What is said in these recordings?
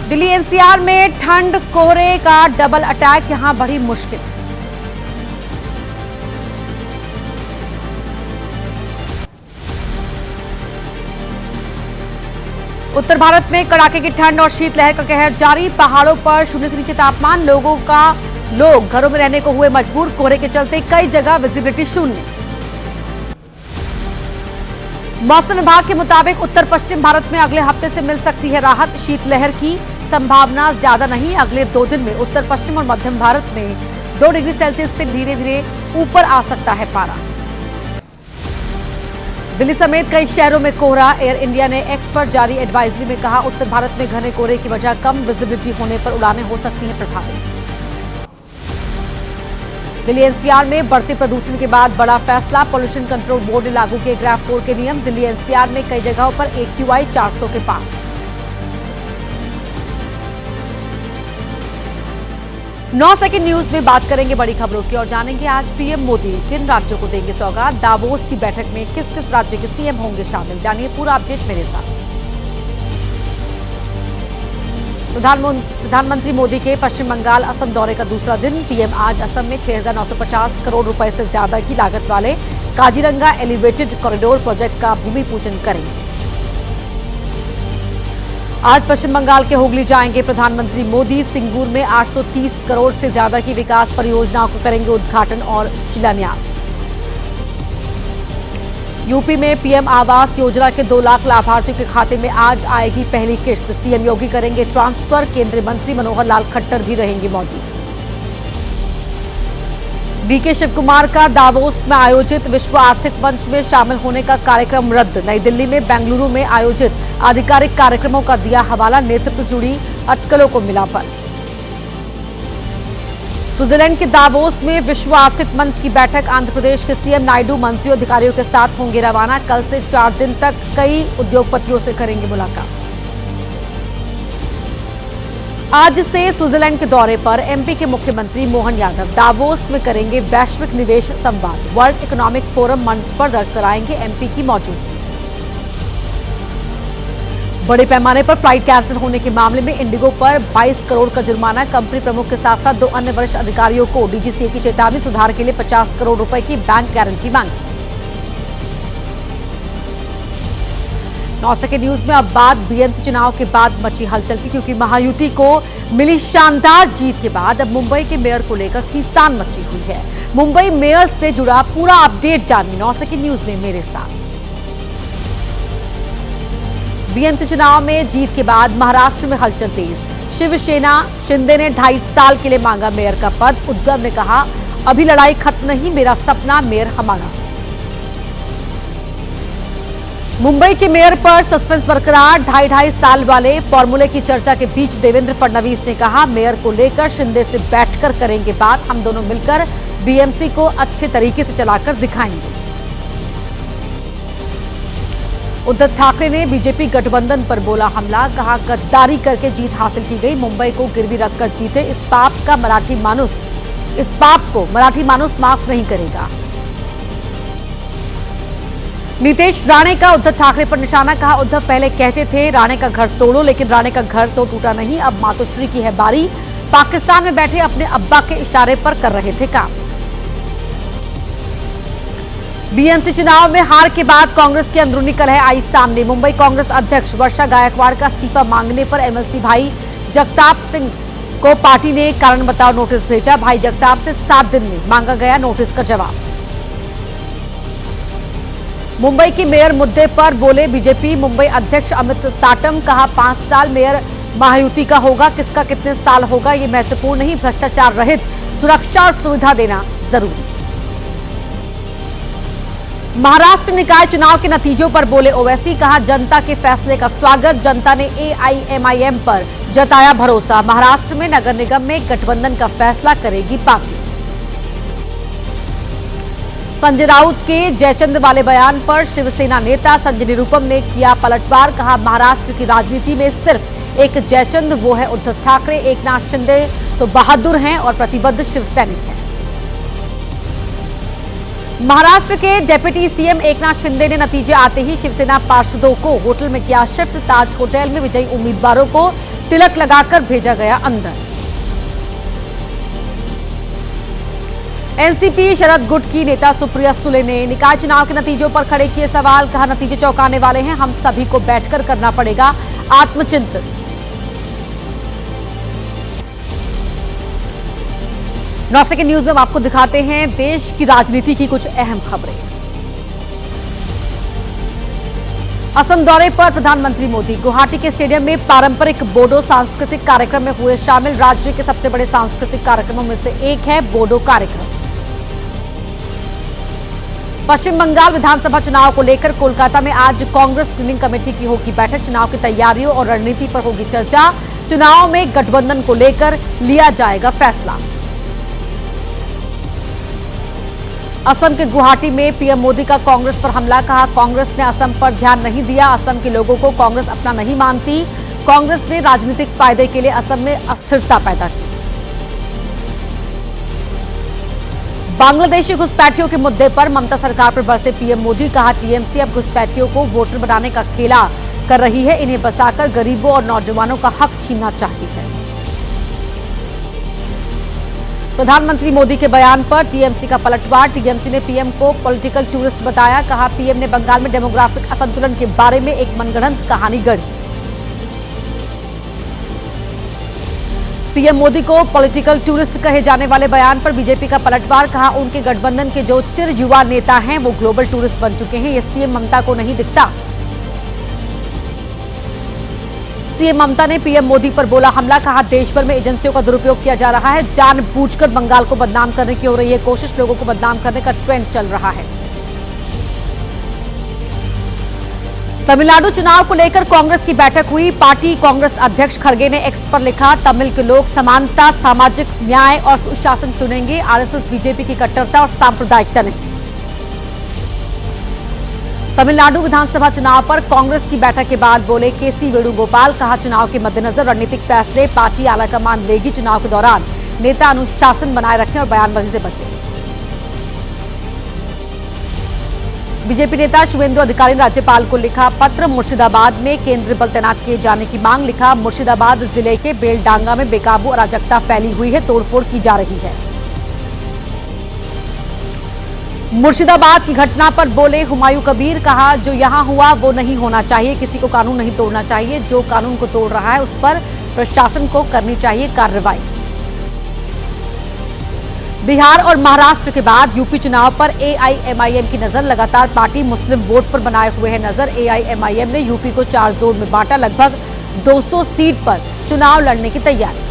Delhi NCR में ठंड कोहरे का डबल अटैक, यहां बड़ी मुश्किल। उत्तर भारत में कड़ाके की ठंड और शीतलहर का कहर जारी। पहाड़ों पर शून्य से नीचे तापमान, लोग घरों में रहने को हुए मजबूर। कोहरे के चलते कई जगह विजिबिलिटी शून्य। मौसम विभाग के मुताबिक उत्तर पश्चिम भारत में अगले हफ्ते से मिल सकती है राहत। शीतलहर की संभावना ज्यादा नहीं। अगले 2 दिन में उत्तर पश्चिम और मध्यम भारत में 2 डिग्री सेल्सियस से धीरे धीरे ऊपर आ सकता है पारा। दिल्ली समेत कई शहरों में कोहरा। एयर इंडिया ने एक्स पर जारी एडवाइजरी में कहा, उत्तर भारत में घने कोहरे की वजह कम विजिबिलिटी होने पर उड़ानें हो सकती हैं प्रभावित। दिल्ली एनसीआर में बढ़ते प्रदूषण के बाद बड़ा फैसला। पोल्यूशन कंट्रोल बोर्ड ने लागू किए ग्राफ 4 के नियम। दिल्ली एनसीआर में कई जगहों पर AQI 400 के पार। नौ सेकंड न्यूज में बात करेंगे बड़ी खबरों की और जानेंगे आज पीएम मोदी किन राज्यों को देंगे सौगात। दावोस की बैठक में किस किस राज्य के सीएम होंगे शामिल, जानिए पूरा अपडेट मेरे साथ। प्रधानमंत्री मोदी के पश्चिम बंगाल असम दौरे का दूसरा दिन। पीएम आज असम में 6,950 करोड़ रुपए से ज्यादा की लागत वाले काजीरंगा एलिवेटेड कॉरिडोर प्रोजेक्ट का भूमि पूजन करेंगे। आज पश्चिम बंगाल के हुगली जाएंगे प्रधानमंत्री मोदी। सिंगूर में 830 करोड़ से ज्यादा की विकास परियोजनाओं को करेंगे उद्घाटन और शिलान्यास। यूपी में पीएम आवास योजना के 2 लाख लाभार्थियों के खाते में आज आएगी पहली किश्त। सीएम योगी करेंगे ट्रांसफर। केंद्रीय मंत्री मनोहर लाल खट्टर भी रहेंगे मौजूद। डीके शिव कुमार का दावोस में आयोजित विश्व आर्थिक मंच में शामिल होने का कार्यक्रम रद्द। नई दिल्ली में बेंगलुरु में आयोजित आधिकारिक कार्यक्रमों का दिया हवाला। नेतृत्व जुड़ी अटकलों को मिला पर। स्विट्जरलैंड के दावोस में विश्व आर्थिक मंच की बैठक। आंध्र प्रदेश के सीएम नायडू मंत्रियों अधिकारियों के साथ होंगे रवाना। कल से 4 दिन तक कई उद्योगपतियों से करेंगे मुलाकात। आज से स्विट्जरलैंड के दौरे पर एमपी के मुख्यमंत्री मोहन यादव दावोस में करेंगे वैश्विक निवेश संवाद। वर्ल्ड इकोनॉमिक फोरम मंच पर दर्ज कराएंगे एमपी की मौजूदगी। बड़े पैमाने पर फ्लाइट कैंसिल होने के मामले में इंडिगो पर 22 करोड़ का जुर्माना। कंपनी प्रमुख के साथ साथ 2 अन्य वरिष्ठ अधिकारियों को डीजीसीए की चेतावनी। सुधार के लिए 50 करोड़ रुपए की बैंक गारंटी मांगी। 9 सेकंड न्यूज में अब बात बीएमसी चुनाव के बाद मची हलचल की, क्योंकि महायुति को मिली शानदार जीत के बाद अब मुंबई के मेयर को लेकर खींचतान मची हुई है। मुंबई मेयर से जुड़ा पूरा अपडेट जानिए 9 सेकंड न्यूज में मेरे साथ। बीएमसी चुनाव में जीत के बाद महाराष्ट्र में हलचल तेज। शिवसेना शिंदे ने 2.5 साल के लिए मांगा मेयर का पद। उद्धव ने कहा, अभी लड़ाई खत्म नहीं, मेरा सपना मेयर हमारा। मुंबई के मेयर पर सस्पेंस बरकरार। 2.5 साल वाले फॉर्मूले की चर्चा के बीच देवेंद्र फडणवीस ने कहा, मेयर को लेकर शिंदे से बैठकर करेंगे बात। हम दोनों मिलकर बीएमसी को अच्छे तरीके से चलाकर दिखाएंगे। उद्धव ठाकरे ने बीजेपी गठबंधन पर बोला हमला। कहा, गद्दारी करके जीत हासिल की गई, मुंबई को गिरवी रखकर जीते। इस पाप को मराठी मानुस माफ नहीं करेगा। नीतीश राणे का उद्धव ठाकरे पर निशाना। कहा, उद्धव पहले कहते थे राणे का घर तोड़ो, लेकिन राणे का घर तो टूटा नहीं। अब मातोश्री की है बारी। पाकिस्तान में बैठे अपने अब्बा के इशारे पर कर रहे थे काम। बीएमसी चुनाव में हार के बाद कांग्रेस की अंदरूनी कलह आई सामने। मुंबई कांग्रेस अध्यक्ष वर्षा गायकवाड़ का इस्तीफा मांगने पर एमएलसी भाई जगताप सिंह को पार्टी ने कारण बताओ नोटिस भेजा। भाई जगताप से 7 दिन में मांगा गया नोटिस का जवाब। मुंबई के मेयर मुद्दे पर बोले बीजेपी मुंबई अध्यक्ष अमित साटम। कहा, 5 साल मेयर महायुति का होगा, किसका कितने साल होगा ये महत्वपूर्ण नहीं, भ्रष्टाचार रहित सुरक्षा और सुविधा देना जरूरी। महाराष्ट्र निकाय चुनाव के नतीजों पर बोले ओवैसी। कहा, जनता के फैसले का स्वागत। जनता ने एआईएमआईएम पर जताया भरोसा। महाराष्ट्र में नगर निगम में गठबंधन का फैसला करेगी पार्टी। संजय राउत के जयचंद वाले बयान पर शिवसेना नेता संजय निरुपम ने किया पलटवार। कहा, महाराष्ट्र की राजनीति में सिर्फ एक जयचंद, वो है उद्धव ठाकरे। एकनाथ शिंदे तो बहादुर हैं और प्रतिबद्ध शिवसैनिक हैं। महाराष्ट्र के डिप्टी सीएम एकनाथ शिंदे ने नतीजे आते ही शिवसेना पार्षदों को होटल में किया शिफ्ट। ताज होटल में विजयी उम्मीदवारों को तिलक लगाकर भेजा गया अंदर। एनसीपी शरद गुट की नेता सुप्रिया सुले ने निकाय चुनाव के नतीजों पर खड़े किए सवाल। कहा, नतीजे चौंकाने वाले हैं, हम सभी को बैठकर करना पड़ेगा आत्मचिंतन। नौसे के न्यूज में हम आपको दिखाते हैं देश की राजनीति की कुछ अहम खबरें। असम दौरे पर प्रधानमंत्री मोदी गुवाहाटी के स्टेडियम में पारंपरिक बोडो सांस्कृतिक कार्यक्रम में हुए शामिल। राज्य के सबसे बड़े सांस्कृतिक कार्यक्रमों में से एक है बोडो कार्यक्रम। पश्चिम बंगाल विधानसभा चुनाव को लेकर कोलकाता में आज कांग्रेस स्क्रीनिंग कमेटी की होगी बैठक। चुनाव की तैयारियों और रणनीति पर होगी चर्चा। चुनाव में गठबंधन को लेकर लिया जाएगा फैसला। असम के गुवाहाटी में पीएम मोदी का कांग्रेस पर हमला। कहा, कांग्रेस ने असम पर ध्यान नहीं दिया, असम के लोगों को कांग्रेस अपना नहीं मानती। कांग्रेस ने राजनीतिक फायदे के लिए असम में अस्थिरता पैदा की। बांग्लादेशी घुसपैठियों के मुद्दे पर ममता सरकार पर बरसे पीएम मोदी। कहा, टीएमसी अब घुसपैठियों को वोटर बनाने का खेला कर रही है, इन्हें बसाकर गरीबों और नौजवानों का हक छीनना चाहती है। प्रधानमंत्री मोदी के बयान पर टीएमसी का पलटवार। टीएमसी ने पीएम को पॉलिटिकल टूरिस्ट बताया। कहा, पीएम ने बंगाल में डेमोग्राफिक असंतुलन के बारे में एक मनगढ़ंत कहानी गढ़ी। पीएम मोदी को पॉलिटिकल टूरिस्ट कहे जाने वाले बयान पर बीजेपी का पलटवार। कहा, उनके गठबंधन के जो चिर युवा नेता हैं वो ग्लोबल टूरिस्ट बन चुके हैं, ये सीएम ममता को नहीं दिखता। सीएम ममता ने पीएम मोदी पर बोला हमला। कहा, देश भर में एजेंसियों का दुरुपयोग किया जा रहा है, जानबूझकर बंगाल को बदनाम करने की हो रही है कोशिश, लोगों को बदनाम करने का ट्रेंड चल रहा है। तमिलनाडु चुनाव को लेकर कांग्रेस की बैठक हुई। पार्टी कांग्रेस अध्यक्ष खड़गे ने एक्स पर लिखा, तमिल के लोग समानता, सामाजिक न्याय और सुशासन चुनेंगे, आरएसएस बीजेपी की कट्टरता और सांप्रदायिकता नहीं। तमिलनाडु विधानसभा चुनाव पर कांग्रेस की बैठक के बाद बोले केसी वेणुगोपाल। कहा, चुनाव के मद्देनजर रणनीतिक फैसले पार्टी आलाकमान लेगी। चुनाव के दौरान नेता अनुशासन बनाए रखें और बयानबाजी से बचें। बीजेपी नेता शुभेंदु अधिकारी ने राज्यपाल को लिखा पत्र। मुर्शिदाबाद में केंद्रीय बल तैनात किए जाने की मांग। लिखा, मुर्शिदाबाद जिले के बेलडांगा में बेकाबू अराजकता फैली हुई है, तोड़फोड़ की जा रही है। मुर्शिदाबाद की घटना पर बोले हुमायूं कबीर। कहा, जो यहां हुआ वो नहीं होना चाहिए, किसी को कानून नहीं तोड़ना चाहिए, जो कानून को तोड़ रहा है उस पर प्रशासन को करनी चाहिए कार्रवाई। बिहार और महाराष्ट्र के बाद यूपी चुनाव पर एआईएमआईएम की नजर। लगातार पार्टी मुस्लिम वोट पर बनाए हुए है नजर। एआईएमआईएम ने यूपी को 4 जोन में बांटा। लगभग 200 सीट पर चुनाव लड़ने की तैयारी।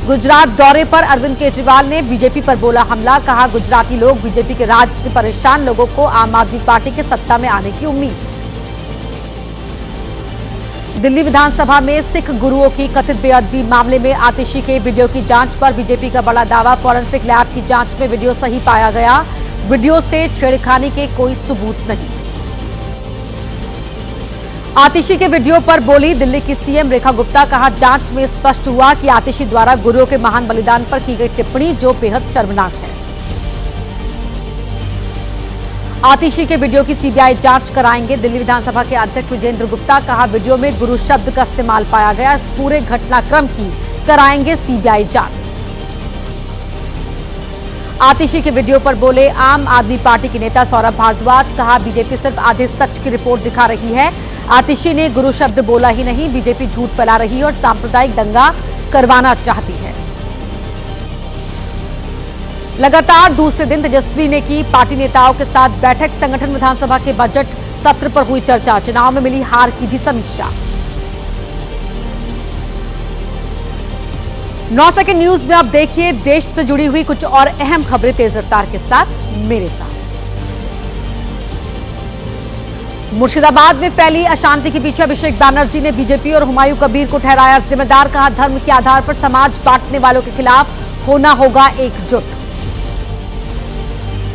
गुजरात दौरे पर अरविंद केजरीवाल ने बीजेपी पर बोला हमला। कहा, गुजराती लोग बीजेपी के राज से परेशान, लोगों को आम आदमी पार्टी के सत्ता में आने की उम्मीद। दिल्ली विधानसभा में सिख गुरुओं की कथित बेअदबी मामले में आतिशी के वीडियो की जांच पर बीजेपी का बड़ा दावा। फॉरेंसिक लैब की जांच में वीडियो सही पाया गया, वीडियो से छेड़खानी के कोई सबूत नहीं। आतिशी के वीडियो पर बोली दिल्ली की सीएम रेखा गुप्ता। कहा, जांच में स्पष्ट हुआ कि आतिशी द्वारा गुरुओं के महान बलिदान पर की गई टिप्पणी जो बेहद शर्मनाक है। आतिशी के वीडियो की सीबीआई जांच कराएंगे दिल्ली विधानसभा के अध्यक्ष विजेंद्र गुप्ता। कहा, वीडियो में गुरु शब्द का इस्तेमाल पाया गया, इस पूरे घटनाक्रम की कराएंगे सीबीआई जांच। आतिशी के वीडियो पर बोले आम आदमी पार्टी के नेता सौरभ भारद्वाज। कहा, बीजेपी सिर्फ आधे सच की रिपोर्ट दिखा रही है, आतिशी ने गुरु शब्द बोला ही नहीं, बीजेपी झूठ फैला रही है और सांप्रदायिक दंगा करवाना चाहती है। लगातार दूसरे दिन तेजस्वी ने की पार्टी नेताओं के साथ बैठक। संगठन विधानसभा के बजट सत्र पर हुई चर्चा, चुनाव में मिली हार की भी समीक्षा। 9 सेकंड न्यूज में आप देखिए देश से जुड़ी हुई कुछ और अहम खबरें तेज रफ्तार के साथ मेरे साथ। मुर्शिदाबाद में फैली अशांति के पीछे अभिषेक बैनर्जी ने बीजेपी और हुमायूं कबीर को ठहराया जिम्मेदार। कहा, धर्म के आधार पर समाज बांटने वालों के खिलाफ होना होगा एकजुट।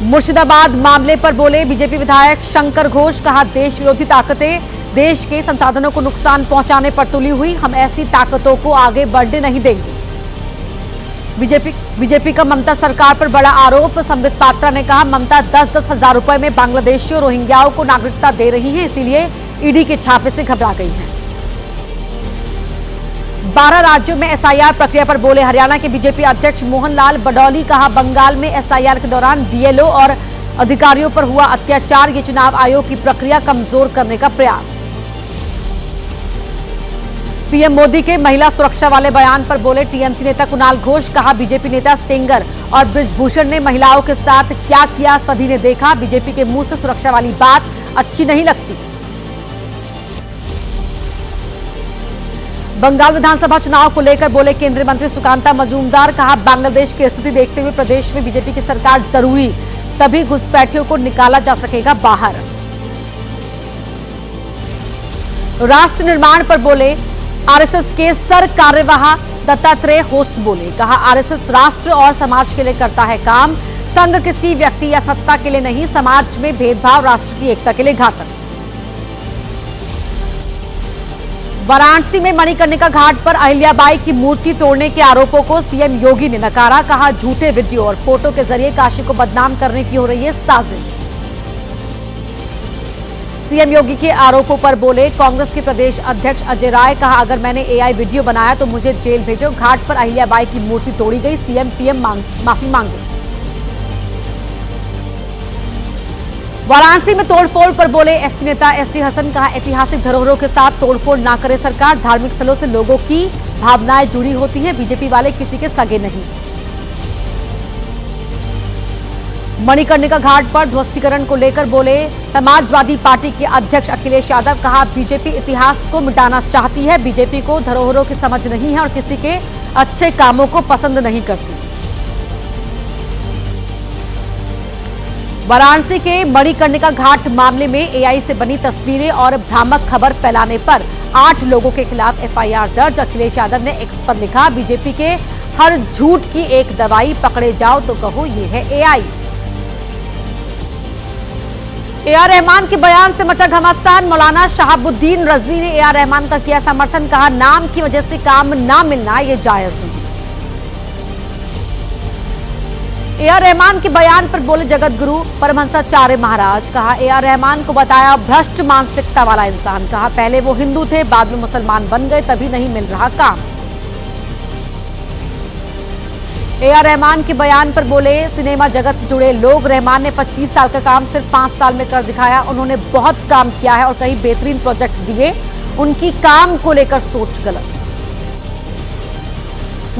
मुर्शिदाबाद मामले पर बोले बीजेपी विधायक शंकर घोष। कहा, देश विरोधी ताकतें देश के संसाधनों को नुकसान पहुंचाने पर तुली हुई, हम ऐसी ताकतों को आगे बढ़ने नहीं देंगे। बीजेपी का ममता सरकार पर बड़ा आरोप। संबित पात्रा ने कहा, ममता 10-10 हजार रुपए में बांग्लादेशी और रोहिंग्याओं को नागरिकता दे रही है, इसीलिए ईडी के छापे से घबरा गई हैं। 12 राज्यों में एसआईआर प्रक्रिया पर बोले हरियाणा के बीजेपी अध्यक्ष मोहन लाल बडौली। कहा, बंगाल में एसआईआर के दौरान बीएलओ और अधिकारियों पर हुआ अत्याचार, ये चुनाव आयोग की प्रक्रिया कमजोर करने का प्रयास। पीएम मोदी के महिला सुरक्षा वाले बयान पर बोले टीएमसी नेता कुणाल घोष। कहा, बीजेपी नेता सेंगर और बृजभूषण ने महिलाओं के साथ क्या किया सभी ने देखा। बीजेपी के मुंह से सुरक्षा वाली बात अच्छी नहीं लगती। बंगाल विधानसभा चुनाव को लेकर बोले केंद्रीय मंत्री सुकांता मजूमदार। कहा, बांग्लादेश की स्थिति देखते हुए प्रदेश में बीजेपी की सरकार जरूरी, तभी घुसपैठियों को निकाला जा सकेगा बाहर। राष्ट्र निर्माण पर बोले आरएसएस के सर कार्यवाह दत्तात्रेय होस बोले। कहा, आरएसएस राष्ट्र और समाज के लिए करता है काम, संघ किसी व्यक्ति या सत्ता के लिए नहीं। समाज में भेदभाव राष्ट्र की एकता के लिए घातक। वाराणसी में मणिकर्णिका घाट पर अहिल्याबाई की मूर्ति तोड़ने के आरोपों को सीएम योगी ने नकारा। कहा, झूठे वीडियो और फोटो के जरिए काशी को बदनाम करने की हो रही है साजिश। सीएम योगी के आरोपों पर बोले कांग्रेस के प्रदेश अध्यक्ष अजय राय। कहा, अगर मैंने एआई वीडियो बनाया तो मुझे जेल भेजो। घाट पर अहिल्याबाई की मूर्ति तोड़ी गई, सीएम पीएम माफी मांगे। वाराणसी में तोड़फोड़ पर बोले एसपी नेता एसटी हसन। कहा, ऐतिहासिक धरोहरों के साथ तोड़फोड़ ना करे सरकार। धार्मिक स्थलों से लोगों की भावनाएं जुड़ी होती हैं, बीजेपी वाले किसी के सगे नहीं। मणिकर्णिका घाट पर ध्वस्तीकरण को लेकर बोले समाजवादी पार्टी के अध्यक्ष अखिलेश यादव। कहा, बीजेपी इतिहास को मिटाना चाहती है, बीजेपी को धरोहरों की समझ नहीं है और किसी के अच्छे कामों को पसंद नहीं करती। वाराणसी के मणिकर्णिका घाट मामले में एआई से बनी तस्वीरें और भ्रामक खबर फैलाने पर 8 लोगों के खिलाफ एफआईआर दर्ज। अखिलेश यादव ने एक्स पर लिखा, बीजेपी के हर झूठ की एक दवाई, पकड़े जाओ तो कहो ये है एआई। एआर रहमान के बयान से मचा घमासान। मौलाना शहाबुद्दीन रजवी ने एआर रहमान का किया समर्थन। कहा, नाम की वजह से काम ना मिलना ये जायज नहीं। एआर रहमान के बयान पर बोले जगत गुरु परमहंसाचार्य महाराज। कहा, एआर रहमान को बताया भ्रष्ट मानसिकता वाला इंसान। कहा, पहले वो हिंदू थे, बाद में मुसलमान बन गए, तभी नहीं मिल रहा काम। एआर रहमान के बयान पर बोले सिनेमा जगत से जुड़े लोग। रहमान ने 25 साल का काम सिर्फ 5 साल में कर दिखाया। उन्होंने बहुत काम किया है और कई बेहतरीन प्रोजेक्ट दिए। उनकी काम को लेकर सोच गलत।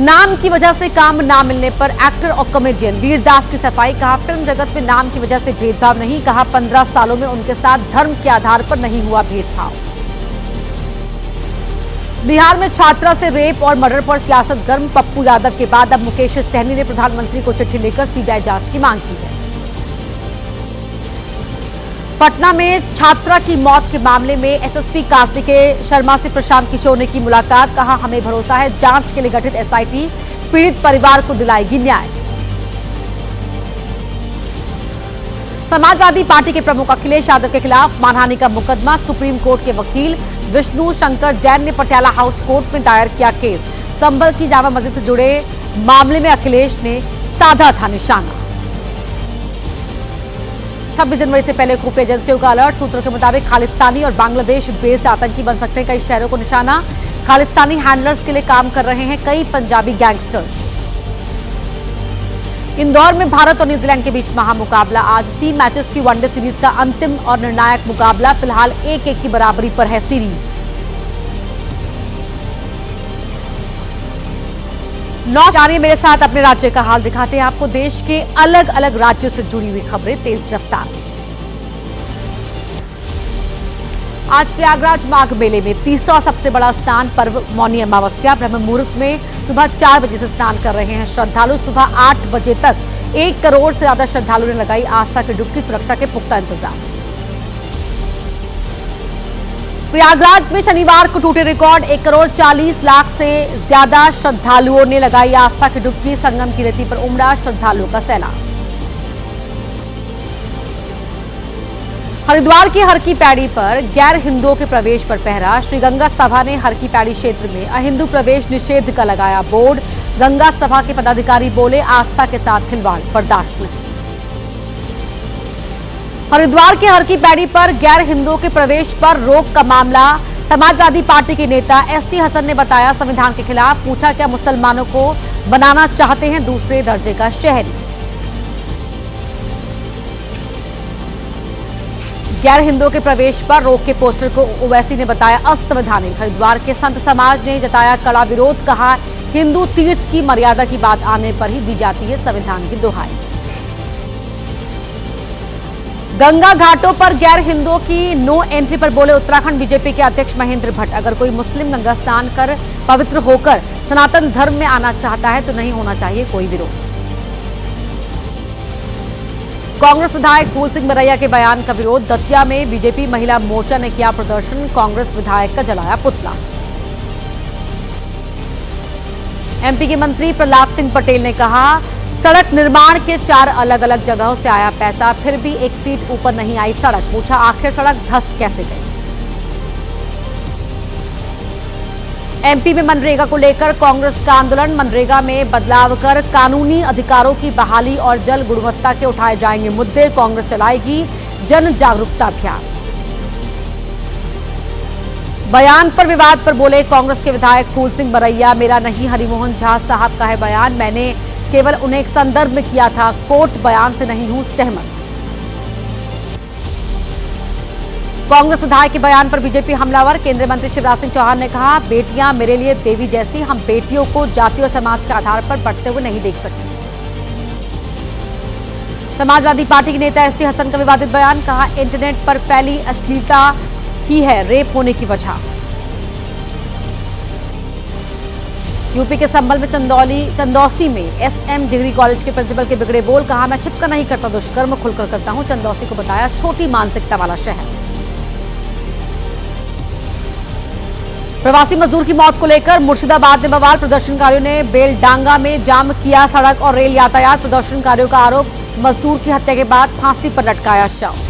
नाम की वजह से काम ना मिलने पर एक्टर और कॉमेडियन वीरदास की सफाई। कहा, फिल्म जगत में नाम की वजह से भेदभाव नहीं। कहा, 15 सालों में उनके साथ धर्म के आधार पर नहीं हुआ भेदभाव। बिहार में छात्रा से रेप और मर्डर पर सियासत गर्म। पप्पू यादव के बाद अब मुकेश सहनी ने प्रधानमंत्री को चिट्ठी लेकर सीबीआई जांच की मांग की है। पटना में छात्रा की मौत के मामले में एसएसपी कार्तिकेय शर्मा से प्रशांत किशोर ने की मुलाकात। कहा, हमें भरोसा है जांच के लिए गठित एसआईटी पीड़ित परिवार को दिलाएगी न्याय। समाजवादी पार्टी के प्रमुख अखिलेश यादव के खिलाफ मानहानि का मुकदमा। सुप्रीम कोर्ट के वकील विष्णु शंकर जैन ने पटियाला हाउस कोर्ट में दायर किया केस। संभल की जामा मस्जिद से जुड़े मामले में अखिलेश ने साधा था निशाना। 26 जनवरी से पहले खुफिया एजेंसियों का अलर्ट। सूत्रों के मुताबिक खालिस्तानी और बांग्लादेश बेस्ड आतंकी बन सकते हैं कई शहरों को निशाना। खालिस्तानी हैंडलर्स के लिए काम कर रहे हैं कई पंजाबी गैंगस्टर्स। इंदौर में भारत और न्यूजीलैंड के बीच महामुकाबला। आज 3 मैचेस की वनडे सीरीज का अंतिम और निर्णायक मुकाबला। फिलहाल 1-1 की बराबरी पर है सीरीज। जानिए मेरे साथ अपने राज्य का हाल दिखाते हैं आपको देश के अलग अलग राज्यों से जुड़ी हुई खबरें तेज रफ्तार। आज प्रयागराज माघ मेले में तीसरा सबसे बड़ा स्नान पर्व मौनी अमावस्या। ब्रह्म मुहूर्त में सुबह 4 बजे से स्नान कर रहे हैं श्रद्धालु। सुबह 8 बजे तक 1 करोड़ से ज्यादा श्रद्धालुओं ने लगाई आस्था की डुबकी। सुरक्षा के पुख्ता इंतजाम। प्रयागराज में शनिवार को टूटे रिकॉर्ड। 1 करोड़ 40 लाख से ज्यादा श्रद्धालुओं ने लगाई आस्था की डुबकी। संगम की रेती पर उमड़ा श्रद्धालुओं का सैलाब। हरिद्वार की हर की पैड़ी पर गैर हिंदुओं के प्रवेश पर पहरा। श्री गंगा सभा ने हर की पैड़ी क्षेत्र में अहिंदू प्रवेश निषेध का लगाया बोर्ड। गंगा सभा के पदाधिकारी बोले आस्था के साथ खिलवाड़ बर्दाश्त नहीं। हरिद्वार के हर की पैड़ी पर गैर हिंदुओं के प्रवेश पर रोक का मामला समाजवादी पार्टी के नेता एसटी हसन ने बताया संविधान के खिलाफ, पूछा क्या मुसलमानों को बनाना चाहते हैं दूसरे दर्जे का शहरी। गैर हिंदुओं के प्रवेश पर रोक के पोस्टर को ओवैसी ने बताया असंवैधानिक। हरिद्वार के संत समाज ने जताया कड़ा विरोध, कहा हिंदू तीर्थ की मर्यादा की बात आने पर ही दी जाती है संविधान की दुहाई। गंगा घाटों पर गैर हिंदुओं की नो एंट्री पर बोले उत्तराखंड बीजेपी के अध्यक्ष महेंद्र भट्ट, अगर कोई मुस्लिम गंगा स्नान कर पवित्र होकर सनातन धर्म में आना चाहता है तो नहीं होना चाहिए कोई विरोध। कांग्रेस विधायक फूल सिंह मरैया के बयान का विरोध। दतिया में बीजेपी महिला मोर्चा ने किया प्रदर्शन, कांग्रेस विधायक का जलाया पुतला। एमपी के मंत्री प्रहलाद सिंह पटेल ने कहा सड़क निर्माण के 4 अलग अलग जगहों से आया पैसा, फिर भी 1 फीट ऊपर नहीं आई सड़क। पूछा आखिर सड़क धंस कैसे गई। एमपी में मनरेगा को लेकर कांग्रेस का आंदोलन, मनरेगा में बदलाव कर कानूनी अधिकारों की बहाली और जल गुणवत्ता के उठाए जाएंगे मुद्दे। कांग्रेस चलाएगी जन जागरूकता अभियान। बयान पर विवाद पर बोले कांग्रेस के विधायक फूल सिंह मरैया, मेरा नहीं हरिमोहन झा साहब का है बयान, मैंने केवल उन्हें एक संदर्भ में किया था, कोर्ट बयान से नहीं हूं सहमत। कांग्रेस विधायक के बयान पर बीजेपी हमलावर। केंद्रीय मंत्री शिवराज सिंह चौहान ने कहा बेटियां मेरे लिए देवी जैसी, हम बेटियों को जाति और समाज के आधार पर बढ़ते हुए नहीं देख सकते। समाजवादी पार्टी के नेता एसटी हसन का विवादित बयान, कहा इंटरनेट पर फैली अश्लीलता ही है रेप होने की वजह। यूपी के संभल में चंदौसी में एसएम डिग्री कॉलेज के प्रिंसिपल के बिगड़े बोल, कहा मैं छिपकर नहीं करता दुष्कर्म, खुलकर करता हूं। चंदौसी को बताया छोटी मानसिकता वाला शहर। प्रवासी मजदूर की मौत को लेकर मुर्शिदाबाद में बवाल, प्रदर्शनकारियों ने बेलडांगा में जाम किया सड़क और रेल यातायात। प्रदर्शनकारियों का आरोप मजदूर की हत्या के बाद फांसी पर लटकाया शव।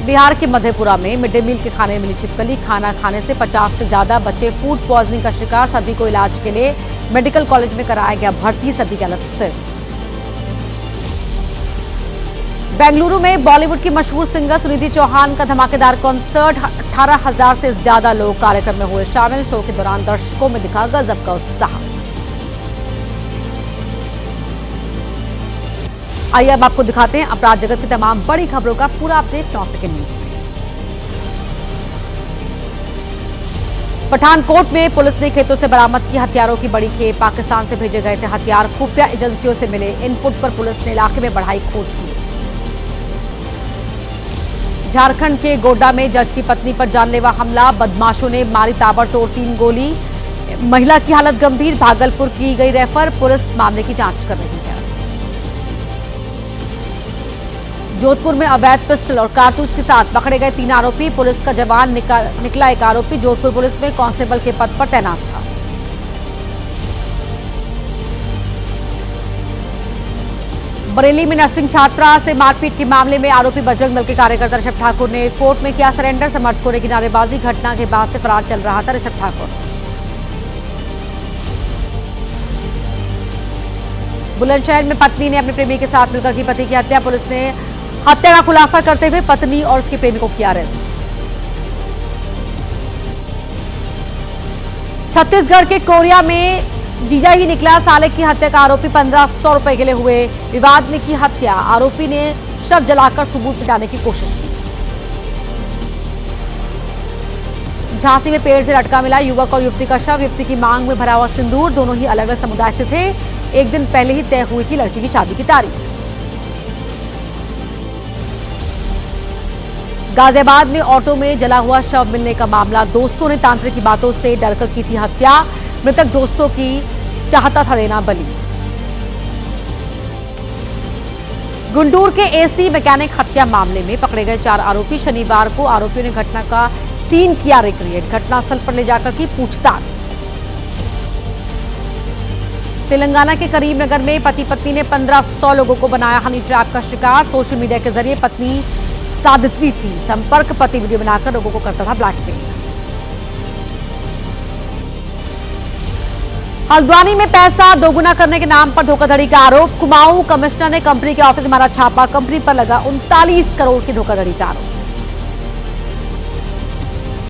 बिहार के मधेपुरा में मिड डे मील के खाने में मिली छिपकली, खाना खाने से 50 से ज्यादा बच्चे फूड पॉइजनिंग का शिकार। सभी को इलाज के लिए मेडिकल कॉलेज में कराया गया भर्ती, सभी की हालत स्थिर। बेंगलुरु में बॉलीवुड की मशहूर सिंगर सुनिधि चौहान का धमाकेदार कॉन्सर्ट, 18,000 से ज्यादा लोग कार्यक्रम में हुए शामिल। शो के दौरान दर्शकों में दिखा गजब का उत्साह। आइए अब आपको दिखाते हैं अपराध जगत की तमाम बड़ी खबरों का पूरा अपडेट 9 सेकंड न्यूज में। पठानकोट में पुलिस ने खेतों से बरामद की हथियारों की बड़ी खेप। पाकिस्तान से भेजे गए थे हथियार, खुफिया एजेंसियों से मिले इनपुट पर पुलिस ने इलाके में बढ़ाई खोजबीन। झारखंड के गोड्डा में जज की पत्नी पर जानलेवा हमला, बदमाशों ने मारी ताबड़तोड़ 3 गोली। महिला की हालत गंभीर, भागलपुर की गई रेफर, पुलिस मामले की जांच कर रही है। जोधपुर में अवैध पिस्टल और कारतूस के साथ पकड़े गए 3 आरोपी, पुलिस का जवान निकला एक आरोपी जोधपुर पुलिस में कांस्टेबल के पद पर तैनात था। बरेली में नर्सिंग छात्रा से मारपीट के मामले में आरोपी बजरंग दल के कार्यकर्ता ऋषभ ठाकुर ने कोर्ट में किया सरेंडर। समर्थकों ने की नारेबाजी, घटना के बाद से फरार चल रहा था ऋषभ ठाकुर। बुलंदशहर में पत्नी ने अपने प्रेमी के साथ मिलकर की पति की हत्या, पुलिस ने हत्या का खुलासा करते हुए पत्नी और उसके प्रेमी को किया अरेस्ट। छत्तीसगढ़ के कोरिया में जीजा ही निकला साले की हत्या का आरोपी, 1500 रुपए के लिए हुए विवाद में की हत्या। आरोपी ने शव जलाकर सबूत मिटाने की कोशिश की। झांसी में पेड़ से लटका मिला युवक और युवती का शव, युवती की मांग में भरा हुआ सिंदूर। दोनों ही अलग अलग समुदाय से थे, एक दिन पहले ही तय हुई थी लड़की की शादी की तारीख। गाजियाबाद में ऑटो में जला हुआ शव मिलने का मामला, दोस्तों ने तांत्रिक की बातों से डरकर की थी हत्या। मृतक दोस्तों की चाहता था देना बलि। गुंटूर के एसी मैकेनिक हत्या मामले में पकड़े गए 4 आरोपी, शनिवार को आरोपियों ने घटना का सीन किया रिक्रिएट, घटनास्थल पर ले जाकर की पूछताछ। तेलंगाना के करीमनगर में पति पत्नी ने 1500 लोगों को बनाया हनी ट्रैप का शिकार। सोशल मीडिया के जरिए पत्नी साधित्री थी, संपर्क पति वीडियो बनाकर लोगों को करता था ब्लैकमेल। हल्द्वानी में पैसा दोगुना करने के नाम पर धोखाधड़ी का आरोप, कुमाऊं कमिश्नर ने कंपनी के ऑफिस में मारा छापा, कंपनी पर लगा 39 करोड़ की धोखाधड़ी का आरोप।